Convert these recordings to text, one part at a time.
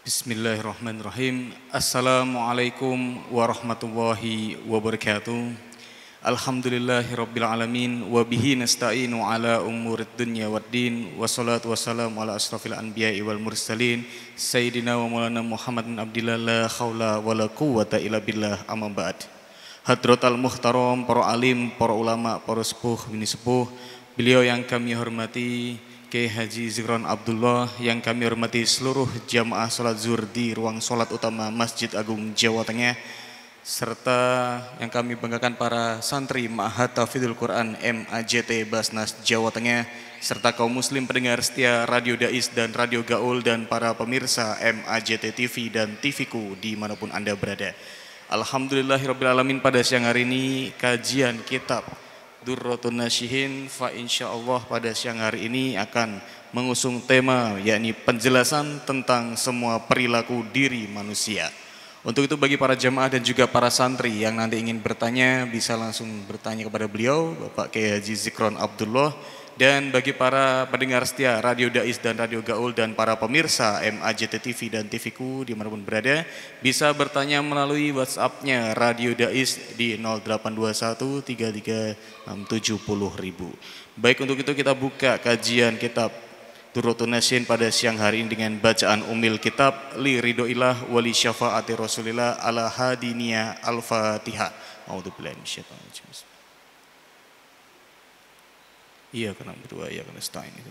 Bismillahirrahmanirrahim. Assalamualaikum warahmatullahi wabarakatuh. Alhamdulillahirabbil alamin wa bihi nasta'inu ala umurid dunya waddin wassalatu wassalamu ala asrofil anbiya'i wal mursalin sayyidina wa maulana Muhammadin abdillah la haula wala quwwata illa billah amma ba'd. Hadratal muhtaram, para alim, para ulama, para sepuh, bini sepuh, beliau yang kami hormati Kiai Haji Zikron Abdullah, yang kami hormati seluruh jamaah sholat zuhur di ruang sholat utama Masjid Agung Jawa Tengah, serta yang kami banggakan para santri Ma'had Tahfidzul Quran MAJT Basnas Jawa Tengah, serta kaum muslim pendengar setia Radio Dais dan Radio Gaul, dan para pemirsa MAJT TV dan TVku dimanapun Anda berada. Alhamdulillahirrabbilalamin, pada siang hari ini kajian kitab Durratun Nasyihin fa insyaallah pada siang hari ini akan mengusung tema yakni penjelasan tentang semua perilaku diri manusia. Untuk itu bagi para jamaah dan juga para santri yang nanti ingin bertanya bisa langsung bertanya kepada beliau Bapak Kiai Haji Zikron Abdullah, dan bagi para pendengar setia Radio Dais dan Radio Gaul dan para pemirsa MAJT TV dan TVku dimanapun berada bisa bertanya melalui WhatsApp-nya Radio Dais di 0821 33 670.000. Baik, untuk itu kita buka kajian kitab Durratun Nasyihin pada siang hari ini dengan bacaan umil kitab li ridhoillah wali syafaati rasulillah ala hadiniya al-fatihah. A'udzubillahi minasyaitonir rajim. Iya karena berdua, iya karena stain itu.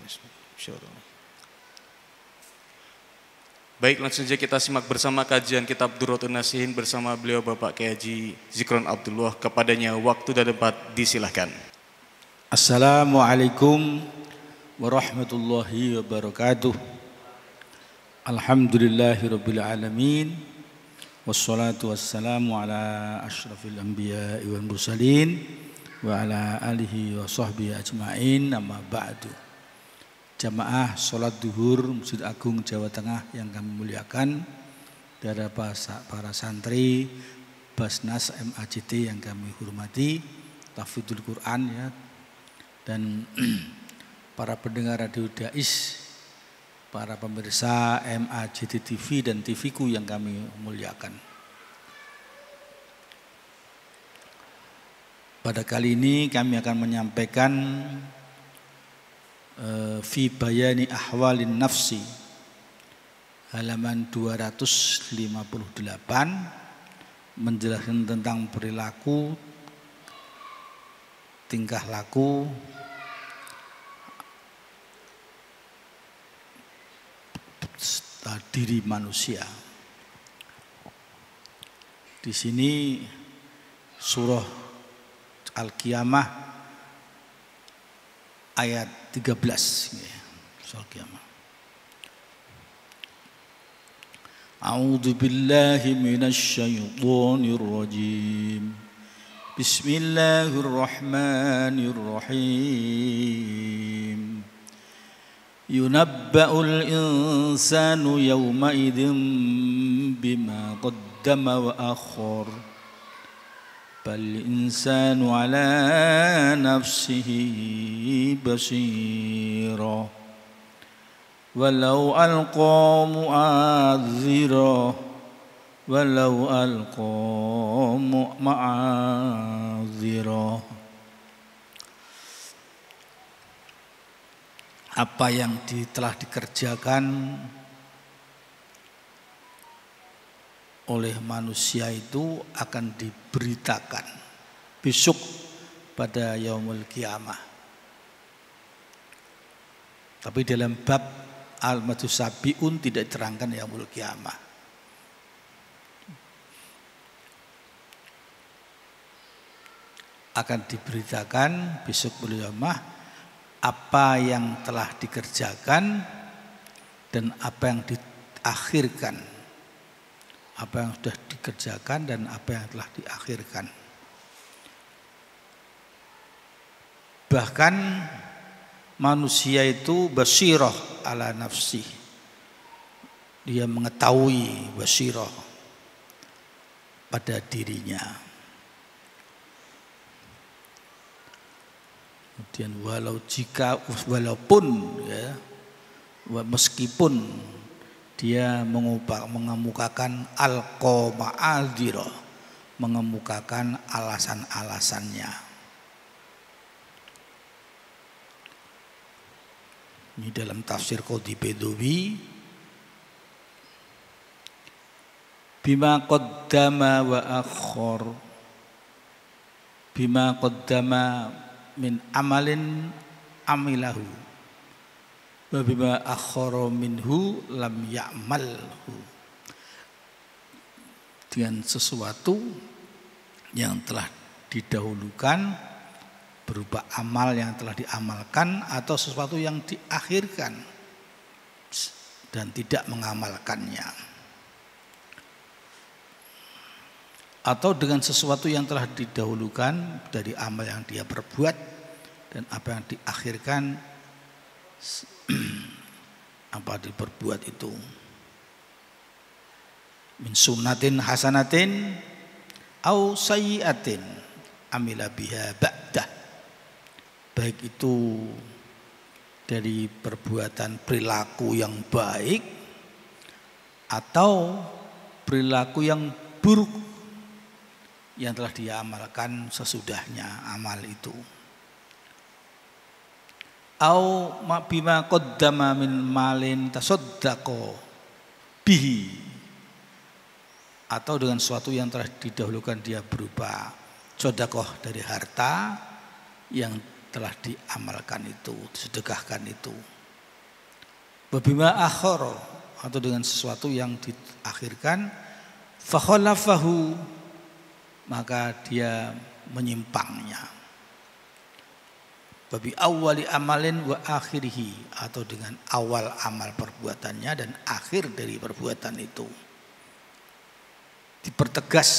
Baik, langsung saja kita simak bersama kajian kitab Durratun Nasyihin bersama beliau Bapak Kiai Haji Zikron Abdullah. Kepadanya waktu dan tempat disilahkan. Assalamualaikum warahmatullahi wabarakatuh. Alhamdulillahirabbil alamin wassalatu wassalamu ala asyrafil anbiya'i wal mursalin wa ala alihi wa sahbihi ajmain, amma ba'du. Jamaah sholat duhur Masjid Agung Jawa Tengah yang kami muliakan, dari para santri Basnas MAJT yang kami hormati, Tahfidzul Quran ya, dan para pendengar Radio Dais, para pemirsa MAJT TV dan TVku yang kami muliakan. Pada kali ini kami akan menyampaikan fi bayani ahwalin nafsi, halaman 258, menjelaskan tentang perilaku, tingkah laku diri manusia. Di sini surah Al-Qiyamah ayat 13 surah Al-Qiyamah. A'udzu billahi minasy syaithanir rajim. Bismillahirrahmanirrahim. Yunabba'ul insanu yawma idzin bima qaddama wa akhar. Bal insanu ala nafsihi basira. Walau alqa mu'adzira. Walau alqa mu'adzira. Apa yang telah dikerjakan oleh manusia itu akan diberitakan besok pada yaumul qiyamah. Tapi dalam bab al-majus sabiun tidak diterangkan yaumul qiyamah. Akan diberitakan besok pada yaumah apa yang telah dikerjakan dan apa yang diakhirkan, apa yang sudah dikerjakan dan apa yang telah diakhirkan. Bahkan manusia itu basirah ala nafsi, dia mengetahui basirah pada dirinya. Kemudian walaupun ya, meskipun dia mengemukakan al-qama'adhira, mengemukakan alasan-alasannya. Ini dalam tafsir Qadhi Bedawi, bima qaddama wa akhor, bima qaddama min amalin amilahu wa bima akhara minhu lam ya'malhu, dengan sesuatu yang telah didahulukan berupa amal yang telah diamalkan atau sesuatu yang diakhirkan dan tidak mengamalkannya, atau dengan sesuatu yang telah didahulukan dari amal yang dia perbuat dan apa yang diakhirkan apa diperbuat itu, min sunnatin hasanatin au sayyiatin amila biha ba'dah, baik itu dari perbuatan perilaku yang baik atau perilaku yang buruk yang telah dia amalkan sesudahnya amal itu. Au bima qaddama min malin tasaddaqa bihi, atau dengan sesuatu yang telah didahulukan dia berupa sedekah dari harta yang telah diamalkan itu, disedekahkan itu. Wabima akhara, atau dengan sesuatu yang diakhirkan, fa khalafahu, maka dia menyimpangnya. Babi awali amalin wa akhirihi, atau dengan awal amal perbuatannya dan akhir dari perbuatan itu. Dipertegas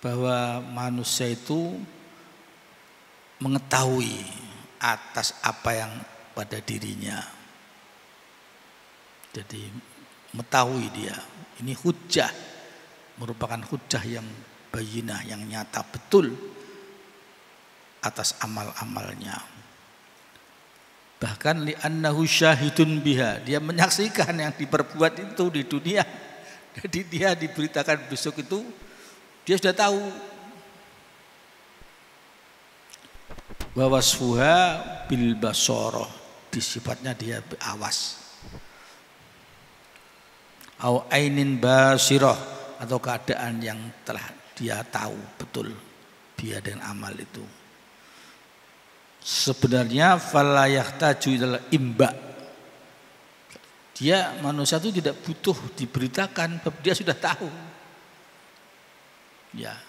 bahwa manusia itu mengetahui atas apa yang pada dirinya. Jadi mengetahui dia, ini hujjah, merupakan hujjah yang bayinah, yang nyata betul atas amal-amalnya. Bahkan li'annahu syahidun biha, dia menyaksikan yang diperbuat itu di dunia. Jadi dia diberitakan besok itu dia sudah tahu. Wa wasfuha bil basarah, disifatnya dia awas. Au ainin basirah, atau keadaan yang telah dia tahu betul dia dengan amal itu. Sebenarnya fala yahtaju ilal imba, dia manusia itu tidak butuh diberitakan, dia sudah tahu. Ya.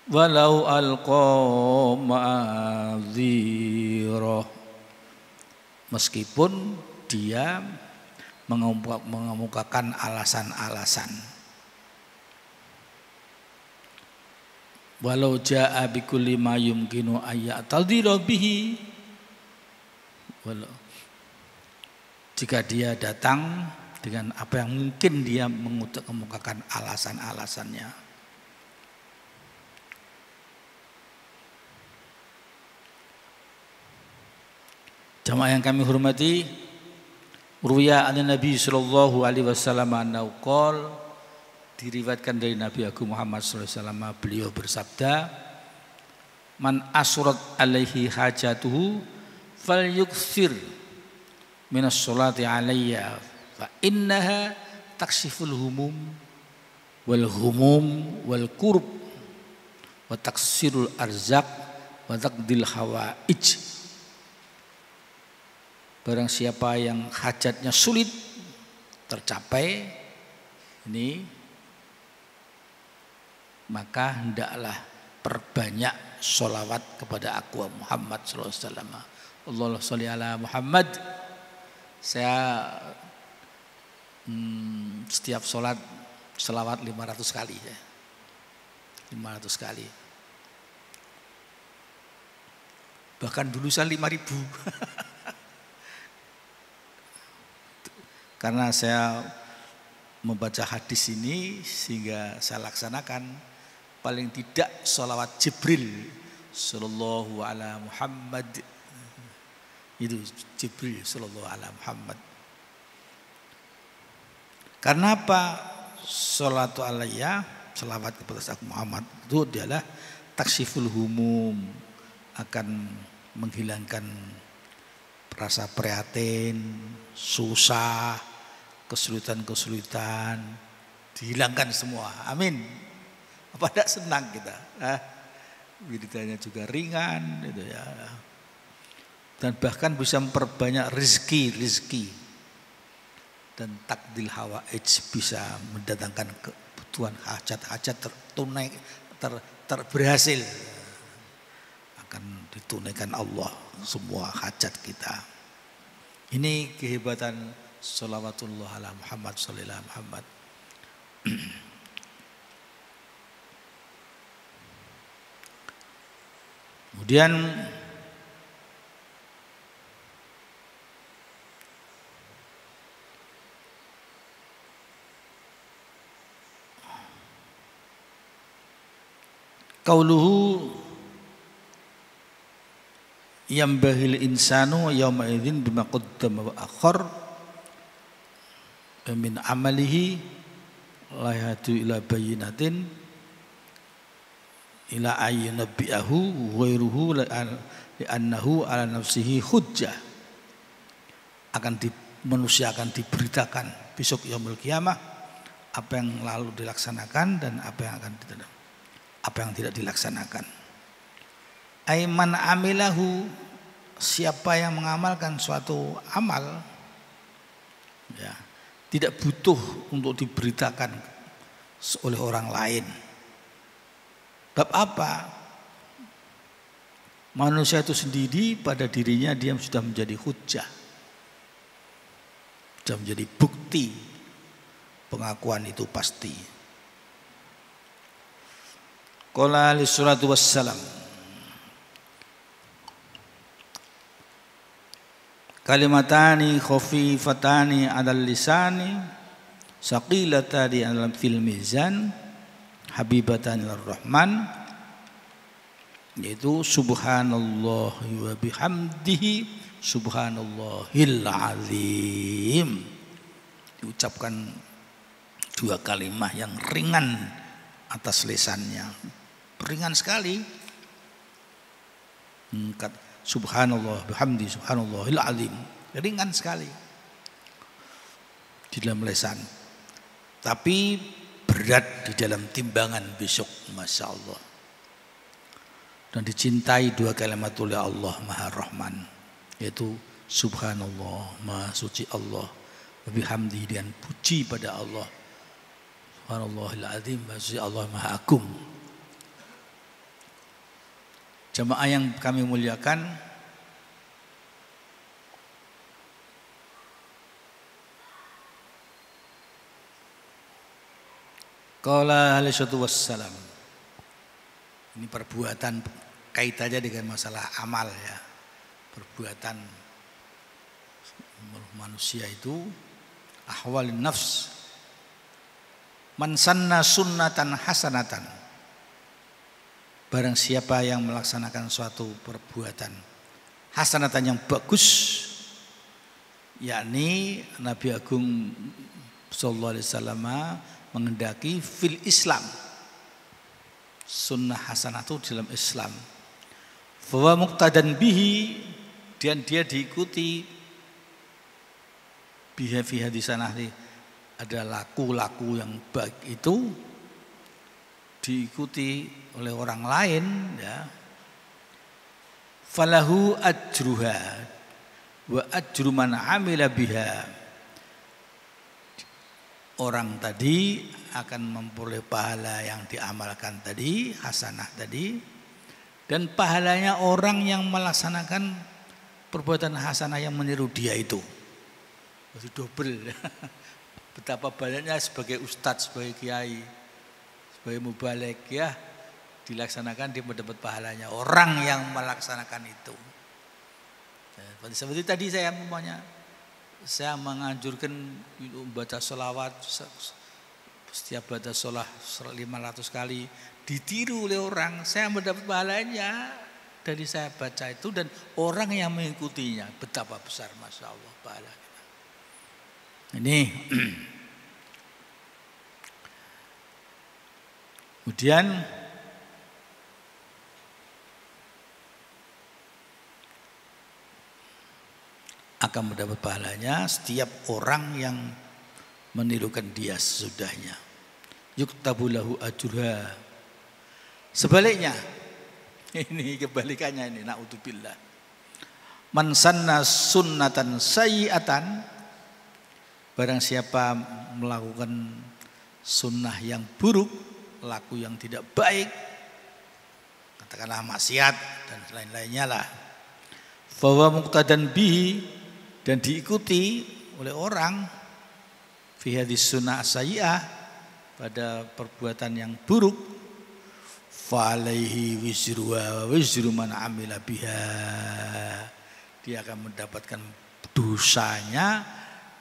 Walau alqa ma'adhirah, meskipun dia mengemukakan alasan-alasan. Walau jaa bikulli ma yumkinu ayyatadhira bihi, walau jika dia datang dengan apa yang mungkin dia mengemukakan alasan-alasannya. Jamaah yang kami hormati, ruya an Nabi sallallahu alaihi wasallam annahu qol, diriwayatkan dari Nabi Agung Muhammad sallallahu alaihi wasallam, beliau bersabda, man asrat alaihi hajatuhu falyukthir minas sholati alayya fa innaha takshiful humum wal kurb wa taksirul arzaq wa taqdil hawaij. Barang siapa yang hajatnya sulit tercapai ini, maka hendaklah perbanyak sholawat kepada aku Muhammad sallallahu alaihi wasallam. Allahumma sholli ala Muhammad. Saya setiap sholat sholawat 500 kali ya. 500 kali. Bahkan dulu saya 5.000. Karena saya membaca hadis ini sehingga saya laksanakan paling tidak sholawat Jibril sallallahu ala Muhammad, itu Jibril sallallahu ala Muhammad Karena apa? Sholatu alayya, selawat kepada aku Muhammad itu adalah taksiful humum, akan menghilangkan rasa prihatin, susah, kesulitan-kesulitan, dihilangkan semua. Amin. Apa tidak senang kita? Wiridanya juga ringan, gitu ya. Dan bahkan bisa memperbanyak rezeki. Dan takdil hawaij, bisa mendatangkan kebutuhan hajat-hajat tertunai, berhasil, akan ditunaikan Allah semua hajat kita. Ini kehebatan sholawatullah ala Muhammad sallallahu alaihi Muhammad. Kemudian qauluhu yambahil insanu yawma idzin bima qaddama wa akhar min amalihi la yahdu ila bayyinatin ila ayyunabbi'ahu ghairuhu li'annahu ala nafsihi hujjah. Manusia akan diberitakan besok yaumul qiyamah apa yang lalu dilaksanakan dan apa yang tidak dilaksanakan. Aiman amilahu, siapa yang mengamalkan suatu amal, ya, tidak butuh untuk diberitakan oleh orang lain. Bab apa? Manusia itu sendiri pada dirinya dia sudah menjadi hujjah, sudah menjadi bukti pengakuan itu pasti. Qala alaihi salatu wassalam, kalimatani khafifatani 'alal lisani saqilatani 'alal fil mizan habibatan lirrahman, yaitu subhanallahi wa bihamdihi subhanallahil azim. Diucapkan dua kalimat yang ringan atas lisannya, ringan sekali. Subhanallah bihamdi subhanallahil azim, ringan sekali di dalam lisan, tapi berat di dalam timbangan besok, masya Allah. Dan dicintai dua kalimat oleh Allah Maha Rahman, yaitu subhanallah, maha suci Allah, bihamdi, dan puji pada Allah, subhanallahil azim, maha suci Allah, maha agung. Jamaah yang kami muliakan, qala alaihi wassalam, ini perbuatan kaitannya dengan masalah amal ya. Perbuatan manusia itu ahwalin nafs. Man sanna sunnatan hasanatan, barang siapa yang melaksanakan suatu perbuatan hasanatan yang bagus, yakni Nabi Agung sallallahu alaihi wasallam mengendaki fil Islam, sunnah hasanah itu dalam Islam, fawa muqtadan bihi, dan dia diikuti biha fi hadisanah, ada laku-laku yang baik itu diikuti oleh orang lain ya, falahu ajruha wa ajru man amila biha, orang tadi akan memperoleh pahala yang diamalkan tadi, hasanah tadi, dan pahalanya orang yang melaksanakan perbuatan hasanah yang meniru dia itu. Itu double. Betapa banyaknya sebagai ustadz, sebagai kiai, sebagai mubalek ya, dilaksanakan dia mendapat pahalanya orang yang melaksanakan itu. Seperti tadi saya menganjurkan baca sholawat, setiap baca sholat 500 kali ditiru oleh orang, saya mendapat pahalanya dari saya baca itu dan orang yang mengikutinya. Betapa besar, masya Allah, pahala kita. Ini Kemudian akan mendapat pahalanya setiap orang yang menirukan dia sesudahnya. Yuktabu lahu ajruha. Sebaliknya, ini kebalikannya ini, naudzubillah. Man sanna sunnatan sayyi'atan, barang siapa melakukan sunnah yang buruk, laku yang tidak baik, katakanlah maksiat dan lain-lainnya lah, fahuwa muqtadan bihi, dan diikuti oleh orang fi hadis sunnah sayyi'ah, pada perbuatan yang buruk, fa alaihi wizruha wa wizru man amila biha, dia akan mendapatkan dosanya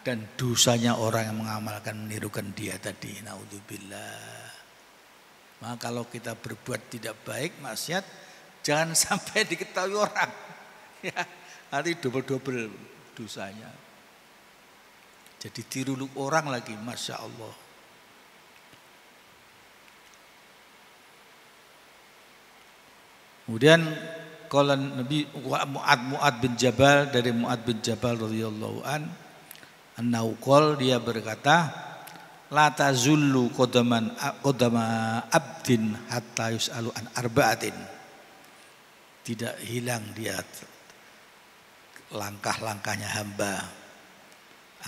dan dosanya orang yang mengamalkan menirukan dia tadi. Naudzubillah. Maka kalau kita berbuat tidak baik, maksiat, jangan sampai diketahui orang. Ya, nanti double-double dosanya. Jadi tiru orang lagi, Masya Allah. Kemudian kalau Nabi Mu'ad bin Jabal, dari Mu'ad bin Jabal radhiyallahu anhu qol, dia berkata, la tazullu qadama abdin hatta yus'alu an arba'atin. Tidak hilang dia langkah-langkahnya hamba,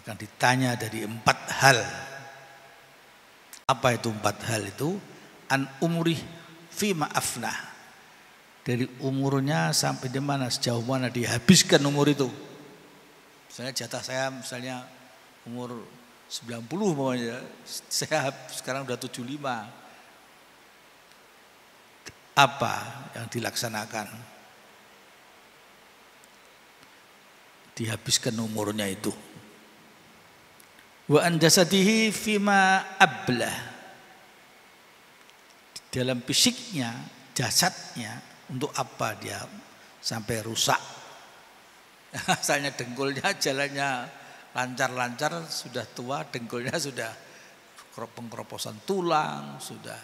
akan ditanya dari 4 hal. Apa itu 4 hal itu? An umrih fima afnah, dari umurnya sampai di mana, sejauh mana dihabiskan umur itu. Misalnya jatah saya misalnya umur 90 pokoknya, saya sekarang udah 75. Apa yang dilaksanakan? Dihabiskan umurnya itu. Wa an jasadihi fima ablah, dalam fisiknya, jasadnya, untuk apa dia sampai rusak. Asalnya dengkulnya jalannya lancar-lancar, sudah tua dengkulnya sudah pengkeroposan tulang, sudah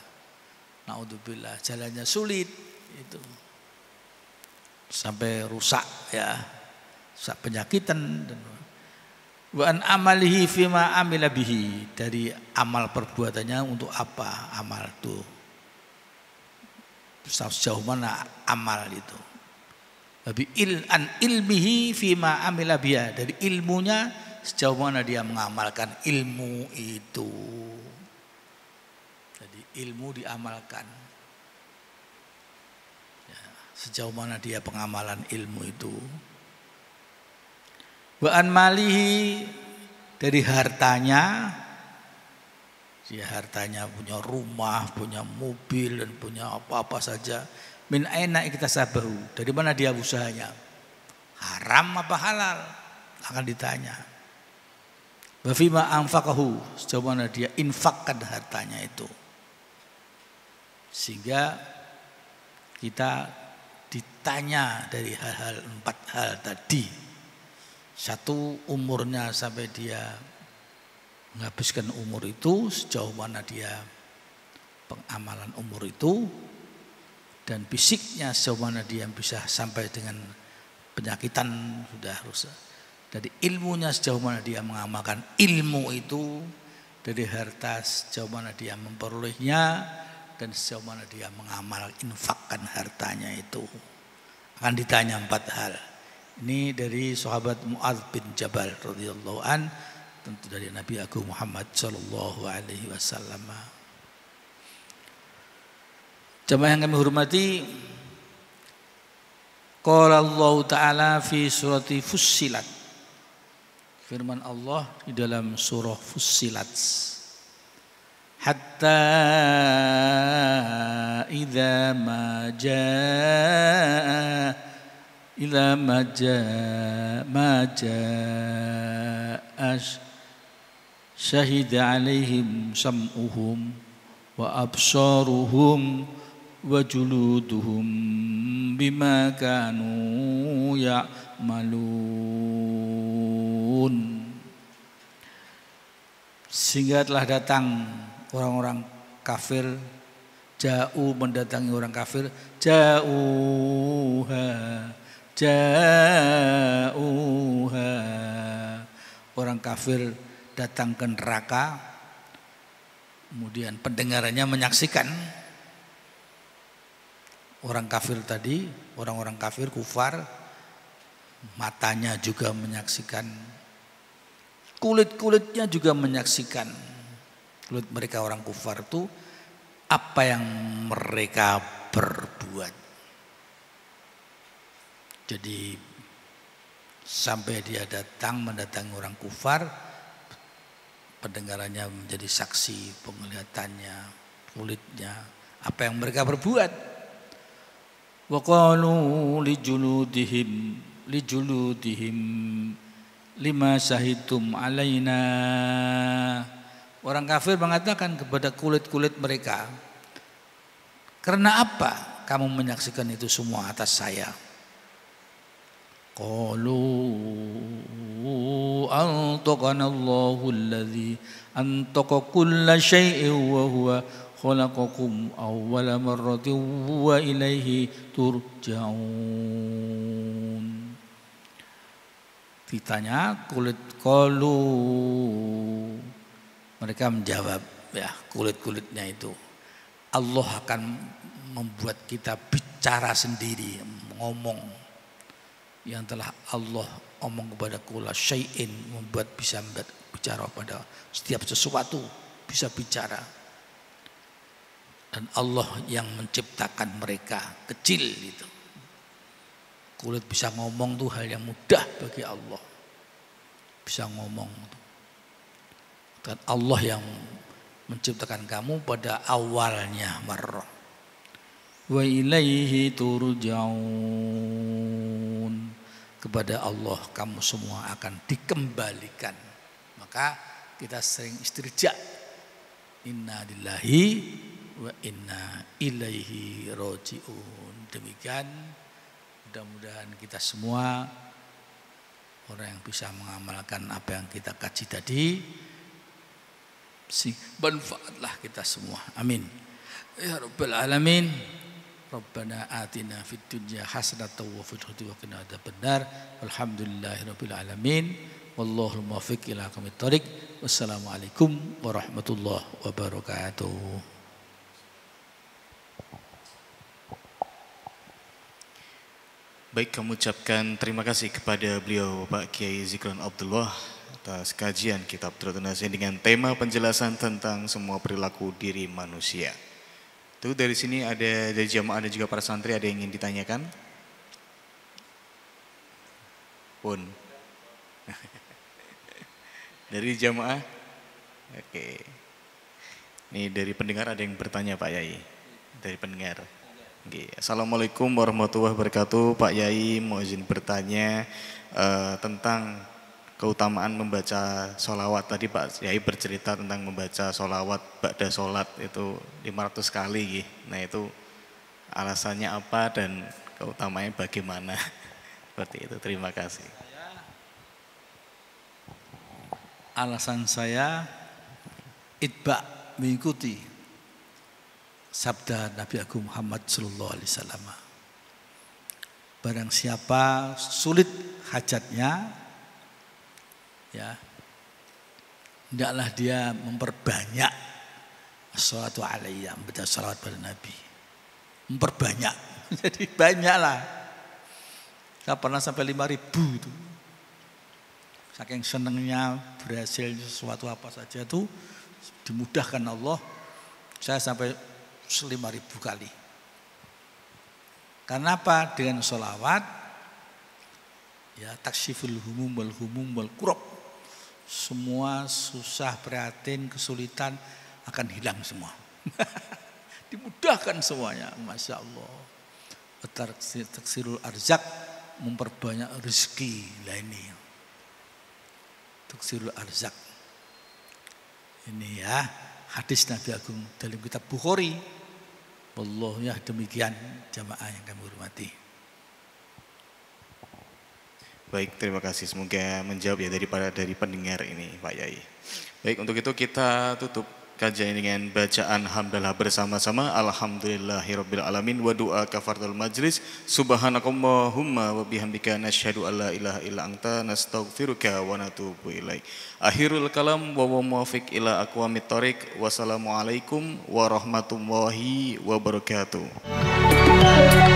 naudzubillah jalannya sulit, itu sampai rusak ya, rusak penyakitan. Wa an amalihi fima amila bihi, dari amal perbuatannya untuk apa amal itu, sejauh mana amal itu. Tapi an ilmihi fima amila biha, dari ilmunya sejauh mana dia mengamalkan ilmu itu. Jadi ilmu diamalkan ya, sejauh mana dia pengamalan ilmu itu. Wa an malihi, dari hartanya, dia hartanya punya rumah, punya mobil, dan punya apa-apa saja. Min aina iktasabahu, dari mana dia usahanya, haram apa halal, akan ditanya. Wa fima anfaqahu, sejauh mana dia infakkan hartanya itu. Sehingga kita ditanya dari hal-hal 4 hal tadi. Satu, umurnya sampai dia menghabiskan umur itu, sejauh mana dia pengamalan umur itu, dan fisiknya sejauh mana dia bisa sampai dengan penyakitan sudah rusak. Dari ilmunya sejauh mana dia mengamalkan ilmu itu, dari harta sejauh mana dia memperolehnya, dan sejauh mana dia mengamal infakkan hartanya itu. Akan ditanya 4 hal. Ini dari sahabat Mu'ad bin Jabal radhiyallahu an, tentu dari Nabi Agung Muhammad sallallahu alaihi wasallam. Jamaah yang kami hormati, qala Allah Ta'ala fi surati Fussilat, firman Allah di dalam surah Fussilat, hatta idza ma jaa ila ma jaa syahida alaihim sam'uhum wa absaruhum wa juluduhum bima kanu ya'malun. Sehingga telah datang orang-orang kafir, Ja'u mendatangi orang kafir, ja'uha, ja'uha. Orang kafir datang ke neraka, kemudian pendengarannya menyaksikan orang kafir tadi, orang-orang kafir kufar, matanya juga menyaksikan, kulit-kulitnya juga menyaksikan. Kulit mereka orang kufar itu apa yang mereka berbuat. Jadi sampai dia datang mendatangi orang kufar, pendengarannya menjadi saksi, penglihatannya, kulitnya, apa yang mereka berbuat. Wa qalu lijuludihim lima syahidtum alaina. Orang kafir mengatakan kepada kulit-kulit mereka, karena apa kamu menyaksikan itu semua atas saya? Qalu antaqana Allahu alladhi antaqa kulla syai'in wa huwa khalaqakum awwala marratin wa ilaihi turja'un. Ditanya kulit, qalu, mereka menjawab, ya kulit-kulitnya itu, Allah akan membuat kita bicara sendiri, ngomong yang telah Allah omong kepada kula syai'in, membuat bisa bicara pada setiap sesuatu, bisa bicara. Dan Allah yang menciptakan mereka kecil itu. Kulit bisa ngomong tuh hal yang mudah bagi Allah, bisa ngomong. Dan Allah yang menciptakan kamu pada awalnya marrah. Wa ilaihi turja'un. Kepada Allah kamu semua akan dikembalikan. Maka kita sering istirja. Inna lillahi wa inna ilaihi raji'un. Demikian mudah-mudahan kita semua orang yang bisa mengamalkan apa yang kita kaji tadi, bermanfaatlah kita semua. Amin. Ya Rabbal Alamin. Rabbana atina fid dunya hasanatan wa fil akhirati wa qina adzabannar. Alhamdulillahirabbil alamin. Wallahul muwaffiq ila aqwamit thoriq. Wassalamualaikum warahmatullahi wabarakatuh. Baik, kami ucapkan terima kasih kepada beliau Pak Kiai Zikran Abdullah atas kajian kitab Durratun Nasihin dengan tema penjelasan tentang semua perilaku diri manusia. Itu dari sini ada dari jamaah dan juga para santri ada yang ingin ditanyakan? Pun. Dari jamaah? Oke. Ini dari pendengar ada yang bertanya Pak Yai. Dari pendengar. Oke. Assalamualaikum warahmatullahi wabarakatuh. Pak Yai mau izin bertanya tentang keutamaan membaca sholawat. Tadi Pak Yai bercerita tentang membaca sholawat ba'da sholat itu 500 kali. Nah itu alasannya apa dan keutamanya bagaimana? Seperti itu, terima kasih. Alasan saya itba, mengikuti sabda Nabi Agung Muhammad sallallahu alaihi wasallam. Barang siapa sulit hajatnya, ya, hendaklah dia memperbanyak sholatu alaiya, membaca sholawat pada Nabi. Memperbanyak, jadi banyaklah. Saya pernah sampai 5.000 itu. Saking senangnya berhasil sesuatu apa saja itu dimudahkan Allah. Saya sampai 5.000 kali. Karena apa? Dengan sholawat, ya, taksyiful humum wal kurab. Semua susah, prihatin, kesulitan akan hilang semua. Dimudahkan semuanya, Masya Allah. Taksirul arzak, memperbanyak rezeki. Lah ini taksirul arzak. Ini ya hadis Nabi Agung dalam kitab Bukhari. Wallahu ya, demikian jamaah yang kami hormati. Baik, terima kasih. Semoga menjawab ya dari pendengar ini Pak Yai. Baik, untuk itu kita tutup kajian dengan bacaan hamdalah bersama-sama. Alhamdulillahirabbil alamin wa doa kafaratul majlis. Subhanakallahumma wa bihamdika nasyhadu an la ilaha illa anta nastaghfiruka wa natubu ilaik. Akhirul kalam wa muwaffiq ila aqwamit thoriq. Wassalamualaikum warahmatullahi wabarakatuh.